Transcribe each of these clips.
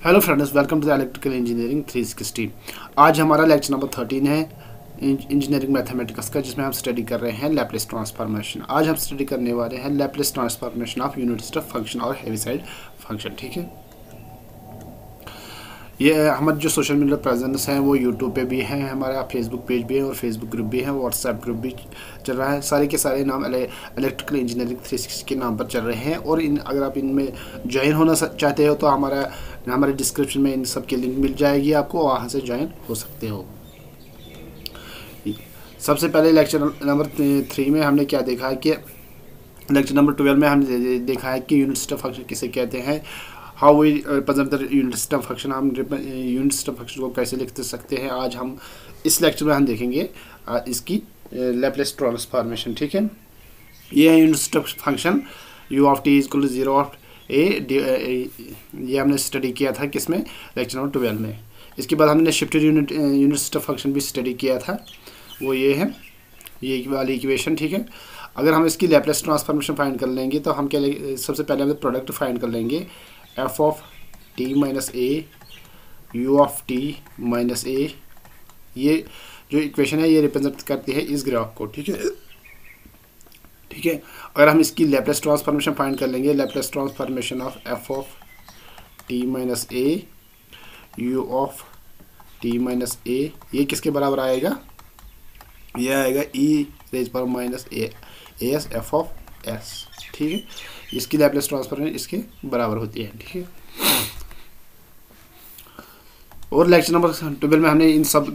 Hello friends, welcome to the electrical engineering 360। आज हमारा lecture number 13 है इंजीनियरिंग मैथमेटिक्स का, जिसमें हम स्टडी कर रहे हैं लैप्लेस ट्रांसफॉर्मेशन। आज हम स्टडी करने वाले हैं Laplace transformation of unit step function और हेविसाइड फंक्शन। ठीक है, ये हमारे जो सोशल मीडिया प्रेजेंस हैं वो यूट्यूब पे भी हैं, हमारा फेसबुक पेज भी है और फेसबुक ग्रुप भी है, व्हाट्सएप ग्रुप भी चल रहा है। सारे के सारे नाम इलेक्ट्रिकल इंजीनियरिंग 360 के नाम पर चल रहे हैं। और अगर आप इनमें ज्वाइन होना चाहते हो तो हमारे डिस्क्रिप्शन में इन सब की लिंक मिल जाएगी, आपको वहाँ से ज्वाइन हो सकते हो। सबसे पहले लेक्चर नंबर 3 में हमने क्या देखा है कि लेक्चर नंबर 12 में हमने देखा है कि यूनिट स्टेप फंक्शन किसे कहते हैं, how we represent the unit step function, हम यूनिट स्टेप फंक्शन को कैसे लिख सकते हैं। आज हम इस लेक्चर में हम देखेंगे इसकी लैप्लेस ट्रांसफॉर्मेशन। ठीक है, ये है unit step function u of T equal to 0 of A. ये हमने स्टडी किया था किसमें, लेक्चर नंबर 12 में। इसके बाद हमने शिफ्टेड यूनिट स्टेप फंक्शन भी स्टडी किया था, वो ये है, ये वाली इक्वेशन। ठीक है, अगर हम इसकी लैप्लेस ट्रांसफॉर्मेशन फाइंड कर लेंगे तो हम क्या सबसे पहले हम प्रोडक्ट फाइंड कर लेंगे, F of T minus A U of T minus A. ये जो इक्वेशन है ये रिप्रेजेंट करती है इस ग्राफ को। ठीक है, ठीक है, अगर हम इसकी लैप्लेस ट्रांसफॉर्मेशन फाइंड कर लेंगे, Laplace transformation of F of T minus A U of T minus A, ये किसके बराबर आएगा, ये आएगा ई रेज पर minus A S F of S. ठीक है, इसकी लैप्लेस ट्रांसफॉर्मेशन इसके बराबर होती है। ठीक है, और लेक्चर नंबर 12 में हमने इन सब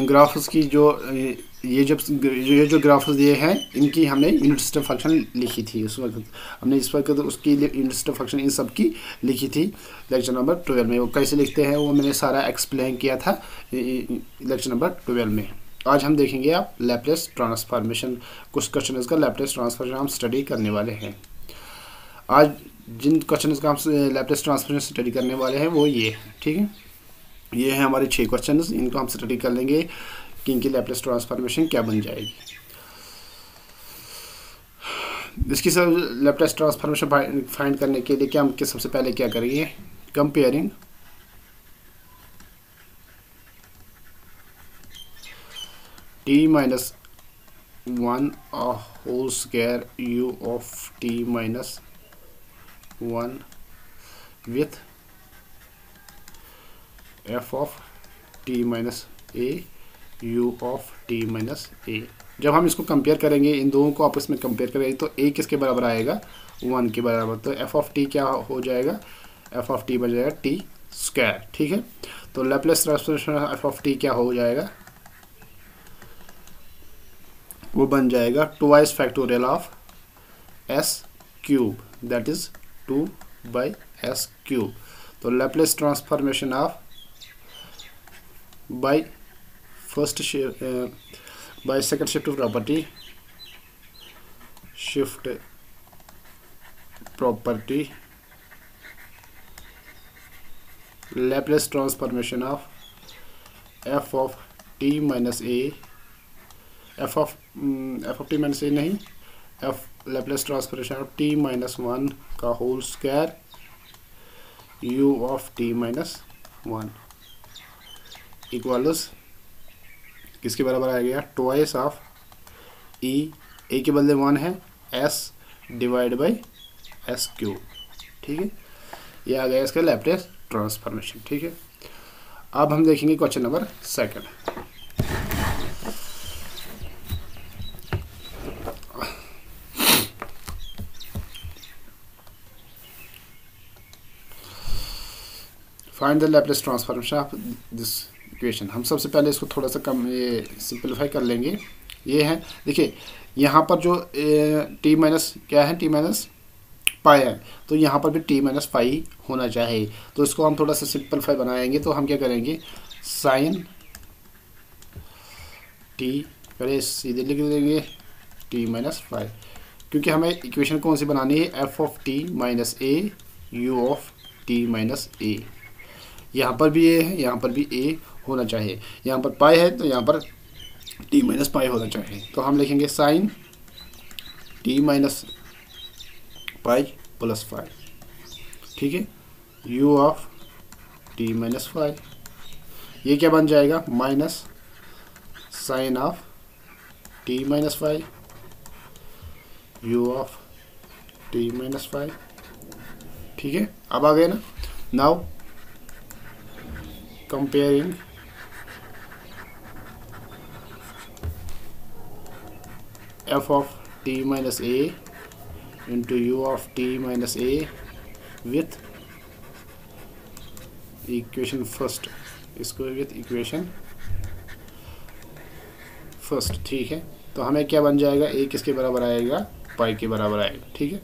ग्राफ्स की ये जो ग्राफ्स दिए हैं इनकी हमने यूनिट स्टेप फंक्शन लिखी थी। उस वक्त हमने इस वक्त उसकी यूनिट स्टेप फंक्शन इन सब की लिखी थी लेक्चर नंबर 12 में। वो कैसे लिखते हैं वो मैंने सारा एक्सप्लेन किया था लेक्चर नंबर 12 में। आज हम देखेंगे आप लैप्लेस ट्रांसफॉर्मेशन, कुछ क्वेश्चन का लैप्लेस ट्रांसफॉर्मेशन हम स्टडी करने वाले हैं। आज जिन क्वेश्चन का हम लैप्लेस ट्रांसफॉर्मेशन स्टडी करने वाले हैं वो ये है। ठीक है, ये है हमारे 6 क्वेश्चन, इनको हम स्टडी कर लेंगे कि इनकी लैप्लेस ट्रांसफॉर्मेशन क्या बन जाएगी। इसकी सब लैप्लेस ट्रांसफॉर्मेशन फाइंड करने के लिए हम सबसे पहले क्या करेंगे, comparing T minus 1 whole square U of T minus 1 with F of T minus A U of T minus A. जब हम इसको कंपेयर करेंगे, इन दोनों को आपस में कंपेयर करेंगे तो ए किसके बराबर आएगा, 1 के बराबर। तो एफ ऑफ टी क्या हो जाएगा, एफ ऑफ टी बन जाएगा टी स्क्वायर। ठीक है, तो Laplace transformation F of T क्या हो जाएगा, वो बन जाएगा twice factorial of S cube, that is 2 by S cube. तो Laplace transformation of by second shift property Laplace transformation of f of t minus a, f of t minus a नहीं, f Laplace transformation of t minus 1 का whole square u of t minus 1 equals किसके बराबर आ गया, twice of ई, ए के बदले 1 है, S divide by S cube. ठीक है, ये आ गया इसका लैप्लेस ट्रांसफॉर्मेशन। ठीक है, अब हम देखेंगे question number 2। Find the Laplace transformation of this equation. हम सबसे पहले इसको थोड़ा सा कम ये सिंपलीफाई कर लेंगे। ये है, देखिए यहाँ पर जो टी माइनस क्या है, टी माइनस पाई है, तो यहाँ पर भी टी माइनस पाई होना चाहिए। तो इसको हम थोड़ा सा सिंपलीफाई बनाएंगे तो हम क्या करेंगे, साइन टी पहले सीधे लिख देंगे टी माइनस पाई, क्योंकि हमें इक्वेशन कौन सी बनानी है, F of T minus A U of T minus A. यहाँ पर भी ए है, यहाँ पर भी ए होना चाहिए, यहाँ पर पाई है तो यहाँ पर टी माइनस पाई होना चाहिए। तो हम लिखेंगे sine T minus pi plus 5। ठीक है, u of T minus five. ये क्या बन जाएगा, minus sine of T minus five U of T minus five. ठीक है, अब आ गए ना। Now comparing F of T minus A into U of T minus A with equation first, इसको विथ इक्वेशन फर्स्ट। ठीक है, तो हमें क्या बन जाएगा, ए किसके बराबर आएगा, पाई के बराबर आएगा। ठीक है,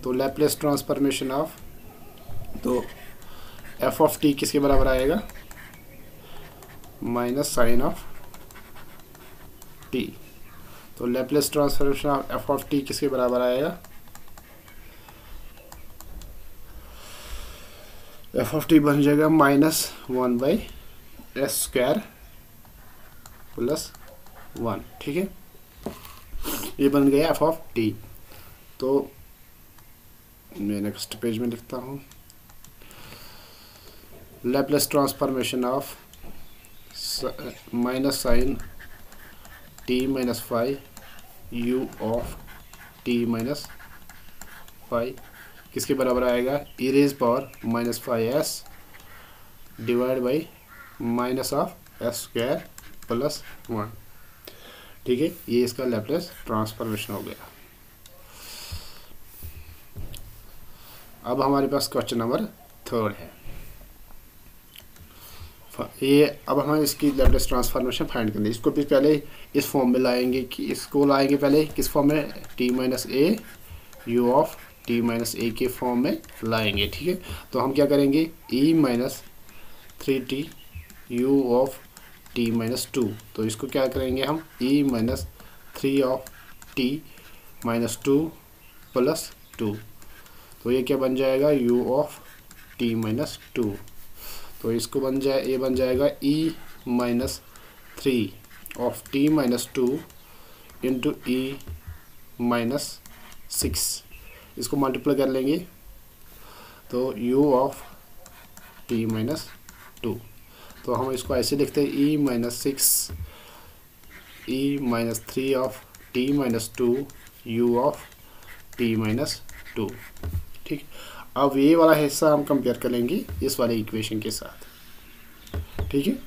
तो लैप्लेस ट्रांसफॉर्मेशन ऑफ, तो एफ ऑफ टी किसके बराबर आएगा, माइनस साइन ऑफ टी। तो Laplace transformation of F of T किसके बराबर आएगा, एफ ऑफ टी बन जाएगा माइनस 1/s² प्लस 1। ठीक है, ये बन गया एफ ऑफ टी। तो मैं नेक्स्ट पेज में लिखता हूँ, Laplace transformation of minus sine T minus five U of T minus five किसके बराबर आएगा, E raise power minus 5s divide by minus of s² plus 1। ठीक है, ये इसका लैप्लेस ट्रांसफॉर्मेशन हो गया। अब हमारे पास क्वेश्चन नंबर 3 है। ये अब हमें इसकी लैप्लेस ट्रांसफॉर्मेशन फाइंड करनी है। इसको भी पहले इस फॉर्म में लाएंगे, कि इसको लाएंगे पहले किस फॉर्म में, T minus A U of T minus A के फॉर्म में लाएंगे। ठीक है, तो हम क्या करेंगे, E minus 3t U of T minus 2, तो इसको क्या करेंगे हम, E minus 3 of T minus 2 plus 2। तो ये क्या बन जाएगा, यू ऑफ टी माइनस 2। तो इसको बन जाए, ये बन जाएगा E minus 3 of T minus 2 into E minus 6। इसको मल्टीप्लाई कर लेंगे, तो u ऑफ टी माइनस 2। तो हम इसको ऐसे लिखते हैं, E minus 6 E minus 3 of T minus 2 you of T minus 2। ठीक, अब ये वाला हिस्सा हम कंपेयर कर लेंगे इस वाले इक्वेशन के साथ। ठीक है,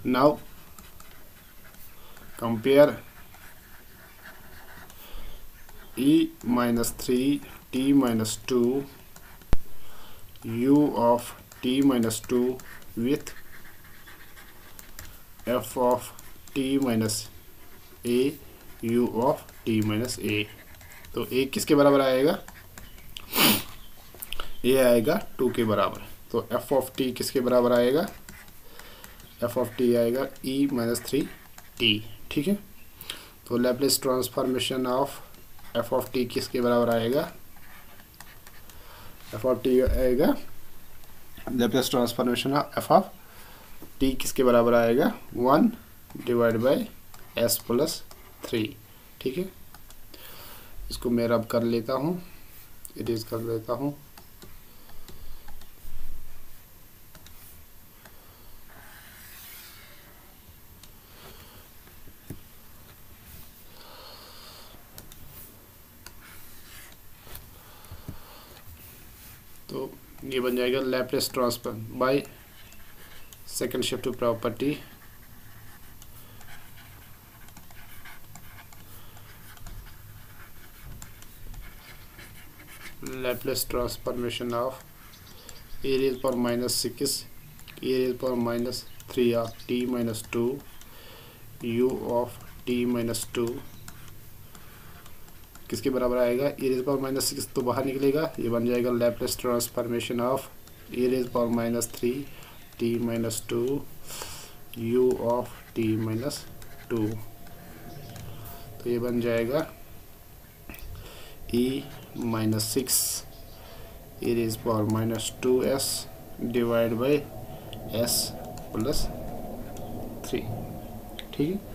now compare e minus 3 t minus 2 u of t minus 2 with f of t minus a u of t minus a। तो a किसके बराबर आएगा, ये आएगा 2 के बराबर। तो f of t किसके बराबर आएगा, एफ ऑफ टी आएगा ई माइनस 3t। ठीक है, तो Laplace transformation of F of T किसके बराबर आएगा, एफ ऑफ टी आएगा, Laplace transformation of F of T किसके बराबर आएगा, 1 डिवाइड बाई s प्लस 3। ठीक है, इसको मैं रब कर लेता हूँ, इरेज कर लेता हूँ। तो ये बन जाएगा Laplace transfer by second shift property Laplace transformation of A raise power minus 6 A raise power minus 3 of T minus 2 you of T minus 2 किसके बराबर आएगा, ए रेज पावर माइनस 6 तो बाहर निकलेगा, ये बन जाएगा Laplace transformation of A raise power minus 3 T minus 2 you of T minus 2। तो ये बन जाएगा E minus 6 A raise power minus 2s divide by s plus 3। ठीक है।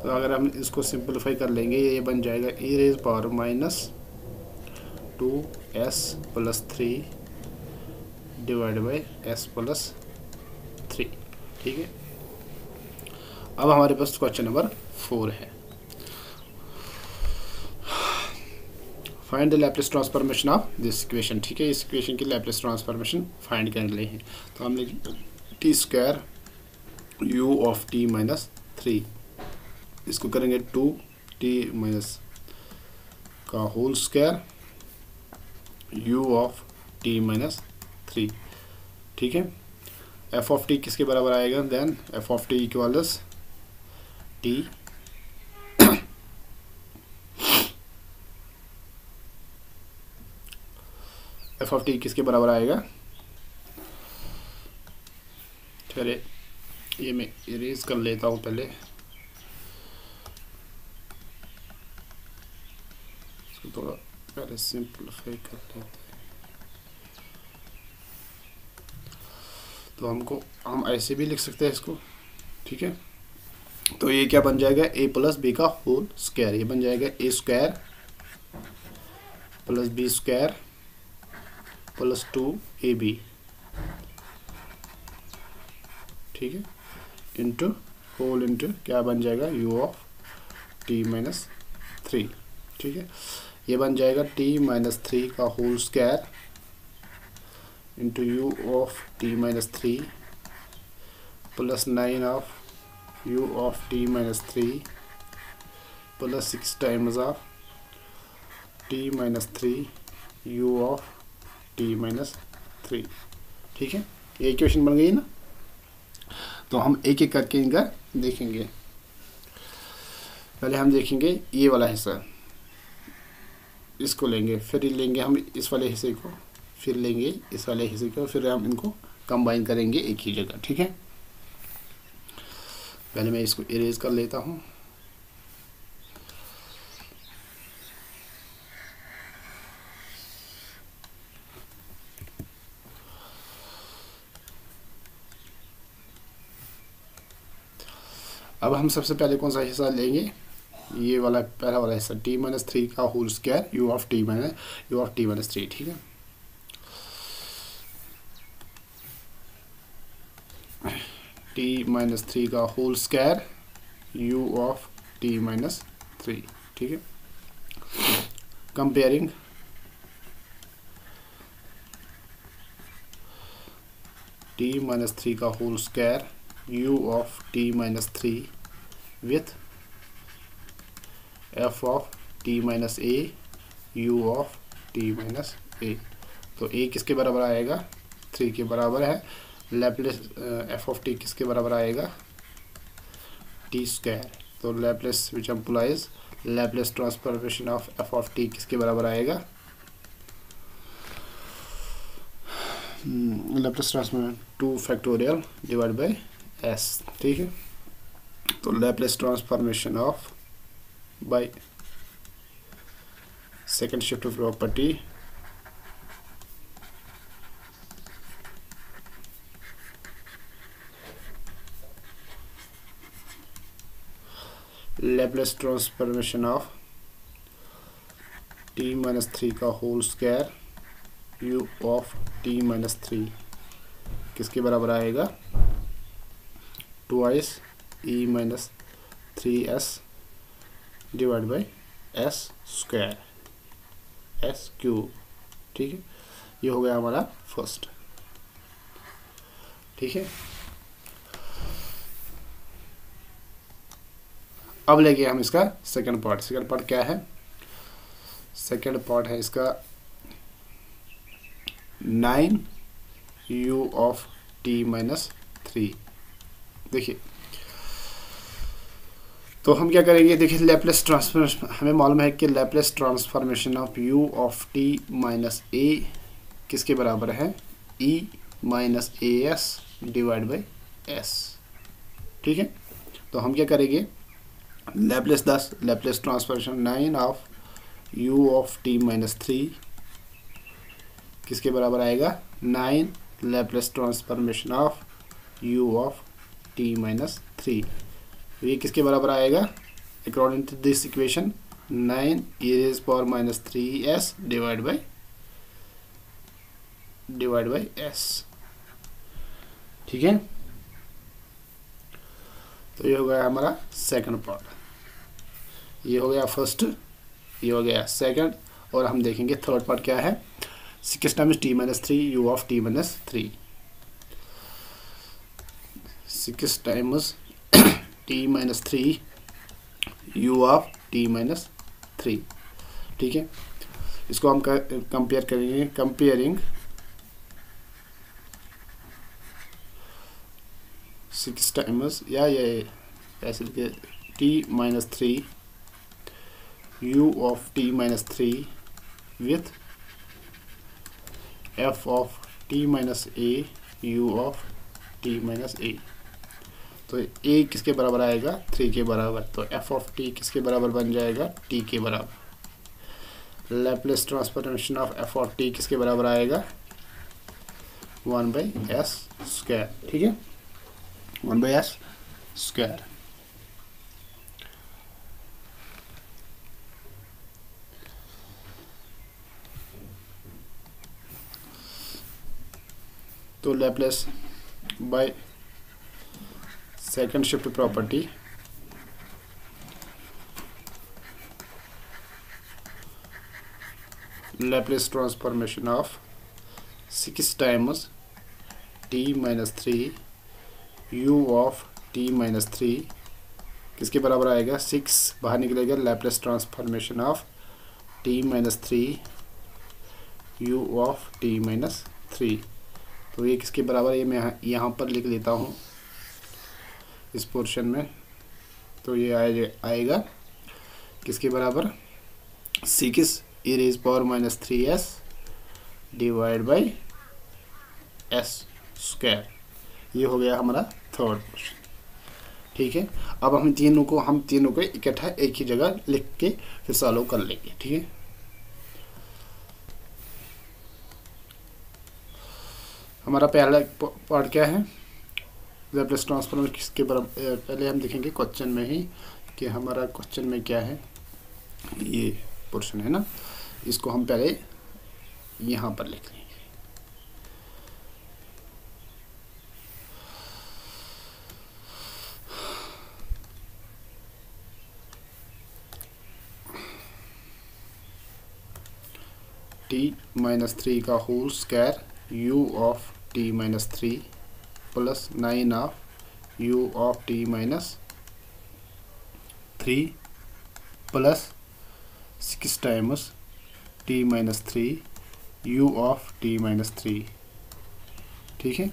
तो अगर हम इसको सिंपलीफाई कर लेंगे, ये बन जाएगा e rays power minus 2s plus 3 divide by s plus 3, ठीक है। अब हमारे पास क्वेश्चन नंबर 4 है, find the Laplace transformation of this equation, ठीक है। इस इक्वेशन की लैप्लेस ट्रांसफॉर्मेशन फाइंड कर ले हैं, तो हमने T square u of t minus 3, इसको करेंगे 2t माइनस का whole square u of t minus 3, ठीक है। f ऑफ t किसके बराबर आएगा, then f of t equals t f of t किसके बराबर आएगा, चलिए ये मैं इरेज कर लेता हूँ पहले, इसको थोड़ा पहले सिंपलीफाई कर लेते हैं। तो हम ऐसे भी लिख सकते हैं इसको, ठीक है। तो ये क्या बन जाएगा, a प्लस बी का होल स्क्वायर, ये बन जाएगा a square plus B square plus 2ab, ठीक है, इंटू होल इंटू क्या बन जाएगा u ऑफ t माइनस 3, ठीक है। ये बन जाएगा t माइनस 3 का whole square into u of t minus 3 plus 9 of u of t minus 3 plus 6 times of t minus 3 u of t minus 3, ठीक है। ये इक्वेशन बन गई ना। तो हम एक एक करके इनका देखेंगे। पहले हम देखेंगे ये वाला हिस्सा, इसको लेंगे, फिर लेंगे हम इस वाले हिस्से को, फिर लेंगे इस वाले हिस्से को, फिर हम इनको कंबाइन करेंगे एक ही जगह, ठीक है। पहले मैं इसको इरेज कर लेता हूँ। अब हम सबसे पहले कौन सा हिस्सा लेंगे, ये वाला पहला वाला हिस्सा t माइनस 3 का whole square u of t minus 3, ठीक है। t माइनस 3 का whole square u of t minus 3, ठीक है। कंपेयरिंग t माइनस 3 का whole square u of t minus 3 with f of t minus a u of t minus a। तो a किसके बराबर आएगा, 3 के बराबर है। लैप्लेस f ऑफ t किसके बराबर आएगा, t स्क्वायर। तो Laplace which implies Laplace transformation of f of t किसके बराबर आएगा, Laplace transformation 2 factorial divide by s, ठीक है। तो Laplace transformation of by second shift property Laplace transformation of t minus 3 का whole square u of t minus 3 किसके बराबर आएगा, twice e minus 3s divide by s square s cube, ठीक है। ये हो गया हमारा फर्स्ट, ठीक है। अब लेंगे हम इसका सेकंड पार्ट। सेकंड पार्ट क्या है, सेकंड पार्ट है इसका 9u ऑफ t माइनस 3। देखिए तो हम क्या करेंगे, देखिए लैप्लेस ट्रांसफॉर्मेशन हमें मालूम है कि Laplace transformation of u of t minus a किसके बराबर है, e minus as divide by s, ठीक है। तो हम क्या करेंगे, Laplace 10 Laplace transformation 9 of u of t minus 3 किसके बराबर आएगा 9 Laplace transformation of u of t minus 3। ये किसके बराबर आएगा according to this equation 9 e raise power minus 3s divide by s। ठीक है, तो ये हो गया हमारा सेकंड पार्ट, ये हो गया फर्स्ट, ये हो गया सेकंड, और हम देखेंगे थर्ड पार्ट क्या है। 6 times t minus 3 u of t minus 3, 6 times t minus 3 u of t minus 3। ठीक है, इसको हम कंपेयर करेंगे, कंपेयरिंग 6 टाइम्स या ये ऐसे लिखे t minus 3 u of t minus 3 with f of t minus a u of t minus a। तो a किसके बराबर आएगा 3 के बराबर, तो f ऑफ t किसके बराबर बन जाएगा t के बराबर। Laplace transformation of f of t किसके बराबर आएगा 1 बाई s स्क्वायर। ठीक है, 1 बाई s स्क्वायर। तो Laplace by second shift property Laplace transformation of 6 times t minus 3 u of t minus 3 किसके बराबर आएगा 6 बाहर निकलेगा, Laplace transformation of t minus 3 u of t minus 3। तो ये किसके बराबर, ये मैं यहाँ पर लिख लेता हूँ इस पोर्शन में। तो ये आएगा किसके बराबर 6 e raise power minus 3s divide by s square. ये हो गया हमारा थर्ड पोर्शन। ठीक है, अब हम तीनों को इकट्ठा एक ही जगह लिख के फिर सॉल्व कर लेंगे। ठीक है, हमारा पहला पार्ट क्या है लैप्लेस ट्रांसफॉर्म किसके बराबर, पहले हम देखेंगे क्वेश्चन में ही कि हमारा क्वेश्चन में क्या है। ये पोर्शन है ना, इसको हम पहले यहाँ पर लिख लेंगे। t माइनस 3 का whole square u of t minus 3 plus 9 of u of t minus 3 plus 6 times t minus 3 u of t minus 3। ठीक है,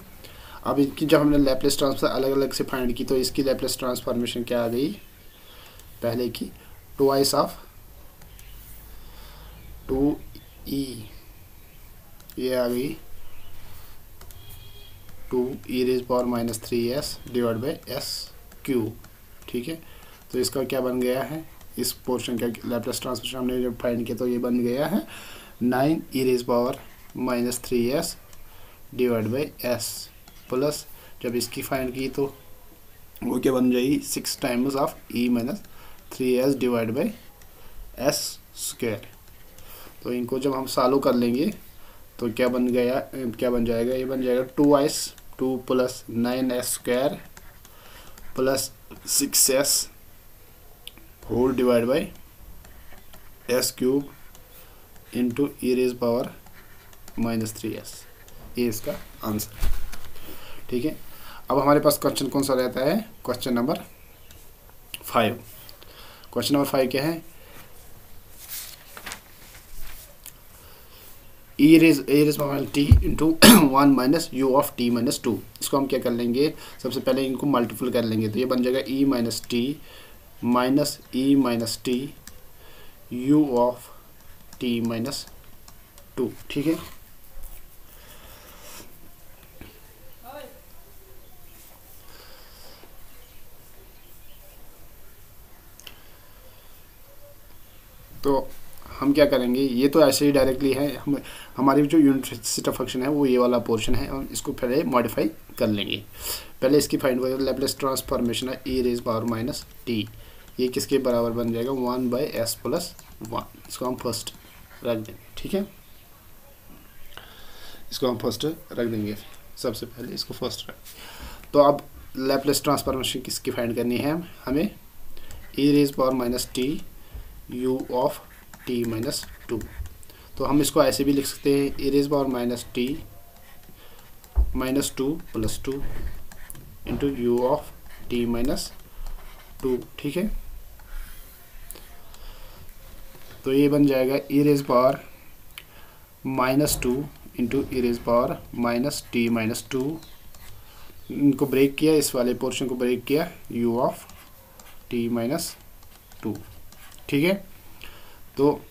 अब इनकी जब हमने लैप्लेस ट्रांसफर अलग अलग से फाइंड की तो इसकी लैप्लेस ट्रांसफॉर्मेशन क्या आ गई, पहले की ट्वाइस ऑफ 2e, ये आ गई 2 e raise power minus 3s divide by s cube. ठीक है, तो इसका क्या बन गया है, इस पोर्शन का लैप्लेस ट्रांसफॉर्मेशन हमने जब फाइंड किया तो ये बन गया है 9 e raise power minus 3s divide by s plus जब इसकी फाइंड की तो वो क्या बन जाएगी 6 times of e minus 3s divide by s square. तो इनको जब हम सॉल्व कर लेंगे तो क्या बन जाएगा, ये बन जाएगा 2 plus 9s square plus 6s whole divide by s cube into e raise power minus 3s। ये इसका आंसर है। ठीक है, अब हमारे पास क्वेश्चन कौन सा रहता है, क्वेश्चन नंबर 5। क्वेश्चन नंबर 5 क्या है, e raise power t into 1 minus u of t minus 2। इसको हम क्या कर लेंगे, सबसे पहले इनको मल्टीपल कर लेंगे तो ये बन जाएगा e minus t minus e minus t u of t minus 2। ठीक है, तो हम क्या करेंगे, ये तो ऐसे ही डायरेक्टली है, हम हमारी जो यूनिट सिस्टम फंक्शन है वो ये वाला पोर्शन है, हम इसको पहले मॉडिफाई कर लेंगे। पहले इसकी फाइंड करें, लैप्लेस ट्रांसफॉर्मेशन है e rays power minus T, ये किसके बराबर बन जाएगा 1/s+1। इसको हम फर्स्ट रख देंगे, ठीक है, इसको हम फर्स्ट रख देंगे, सबसे पहले इसको फर्स्ट रख। तो अब लैप्लेस ट्रांसफॉर्मेशन किसकी फाइंड करनी है हमें, e rays power minus T u of t minus 2। तो हम इसको ऐसे भी लिख सकते हैं, e rays power minus t minus 2 plus 2 into u of t minus 2, ठीक है। तो ये बन जाएगा e rays power minus 2 into ई raise power minus t minus 2, इनको ब्रेक किया, इस वाले पोर्शन को ब्रेक किया, u ऑफ t माइनस 2, ठीक है। तो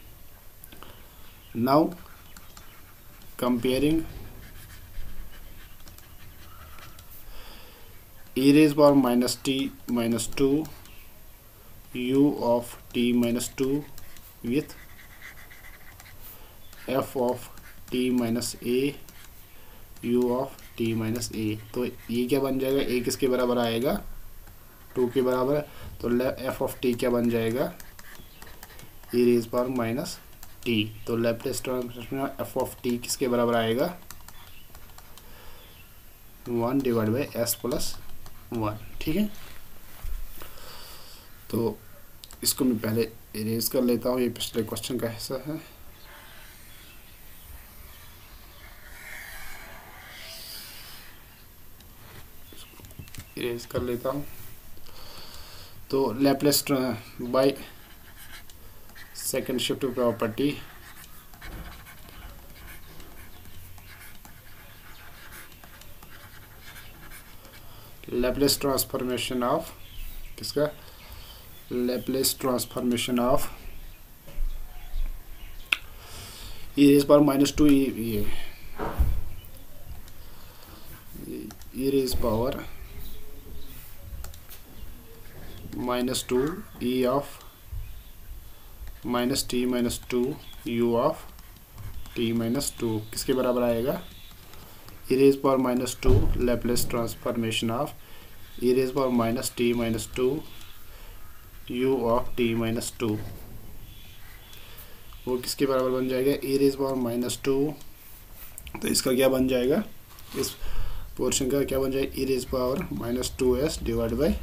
now comparing e rays power minus t minus 2 u of t minus 2 with f of t minus a u of t minus a। तो ये क्या बन जाएगा, a किसके बराबर आएगा 2 के बराबर, तो f ऑफ t क्या बन जाएगा e rays power minus t। तो लैप्लेस ट्रांसफॉर्मेशन में f ऑफ t किसके बराबर आएगा 1/s+1, ठीक है। तो इसको मैं पहले इरेज कर लेता हूँ, ये पिछले क्वेश्चन का हिस्सा है। इरेज कर लेता हूँ। तो Laplace by second shift property Laplace transformation of किसका, Laplace transformation of e raise power minus 2 e raise power minus 2 e of minus t minus 2 you of T minus 2 किसके बराबर आएगा e raise power minus 2 Laplace transformation of e raise power minus t minus 2 you of T minus 2, वो किसके बराबर बन जाएगा ई raise power minus 2। तो इसका क्या बन जाएगा, इस पोर्शन का क्या बन जाएगा ई raise power minus 2s divide by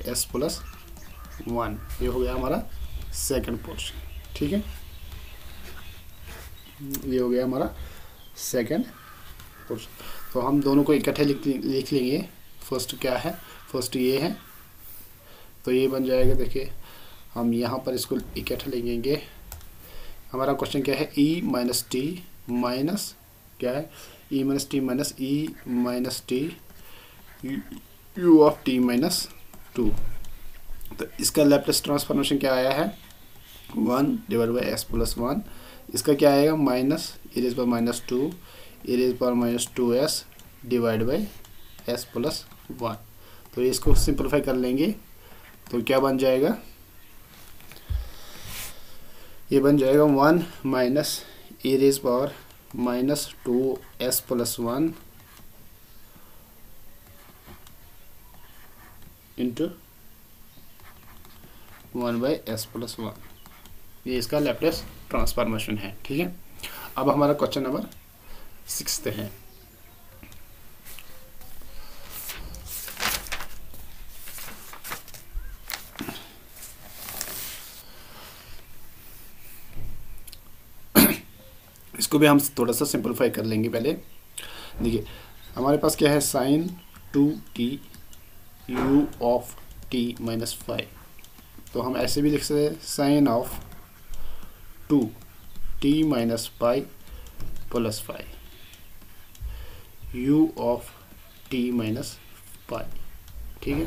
s+1। ये हो गया हमारा सेकंड पोर्शन, ठीक है, ये हो गया हमारा सेकंड पोर्शन। तो हम दोनों को इकट्ठे लिख लेंगे। फर्स्ट क्या है, फर्स्ट ये है, तो ये बन जाएगा, देखिए हम यहाँ पर इसको इकट्ठे लिखेंगे। हमारा क्वेश्चन क्या है, ई माइनस टी माइनस क्या है, e minus t minus e minus t u of T minus 2। तो इसका लैप्लेस ट्रांसफॉर्मेशन क्या आया है 1 डिवाइड बाई s+1। इसका क्या आएगा minus E raise power minus 2 e raise power minus 2s divide by s+1। तो इसको सिंपलीफाई कर लेंगे, तो क्या बन जाएगा, ये बन जाएगा 1 माइनस ई raise power minus 2s+1 into 1/s+1। ये इसका लैप्लेस ट्रांसफॉर्मेशन है, ठीक है। अब हमारा क्वेश्चन नंबर 6 है। इसको भी हम थोड़ा सा सिंपलीफाई कर लेंगे। पहले देखिए हमारे पास क्या है sine 2t u of t minus 5। तो हम ऐसे भी लिख सकते हैं sine of 2t minus 5 plus 5 u of t minus 5, ठीक है।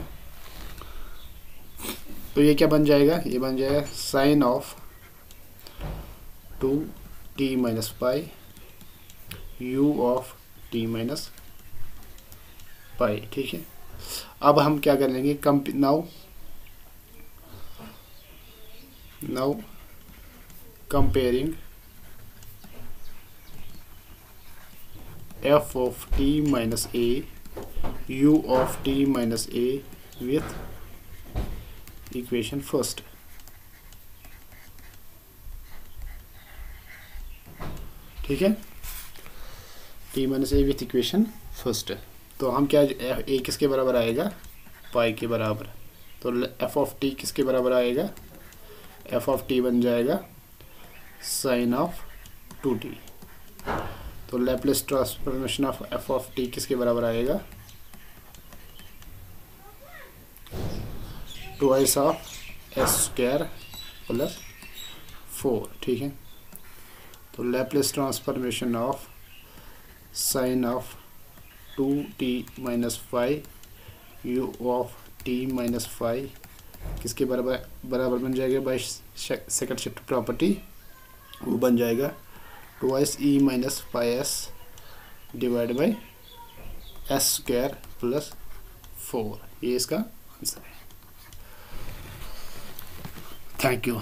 तो ये क्या बन जाएगा, ये बन जाएगा sine of 2t minus 5 u of t minus 5, ठीक है। अब हम क्या कर लेंगे, now comparing f of t minus a u of t minus a with equation first। ठीक है, t minus A with equation first. तो हम क्या, a किसके बराबर आएगा, पाई के बराबर। तो f ऑफ t किसके बराबर आएगा, f ऑफ t बन जाएगा साइन ऑफ 2t। तो Laplace transformation of f of t किसके बराबर आएगा, twice of s square plus 4। ठीक है, तो Laplace transformation of sine of 2t minus 5 u of t minus 5 किसके बराबर बन जाएगा बाय सेकंड शिफ्ट प्रॉपर्टी, वो बन जाएगा twice e minus 5s divide by s square plus 4। ये इसका आंसर है। Thank you.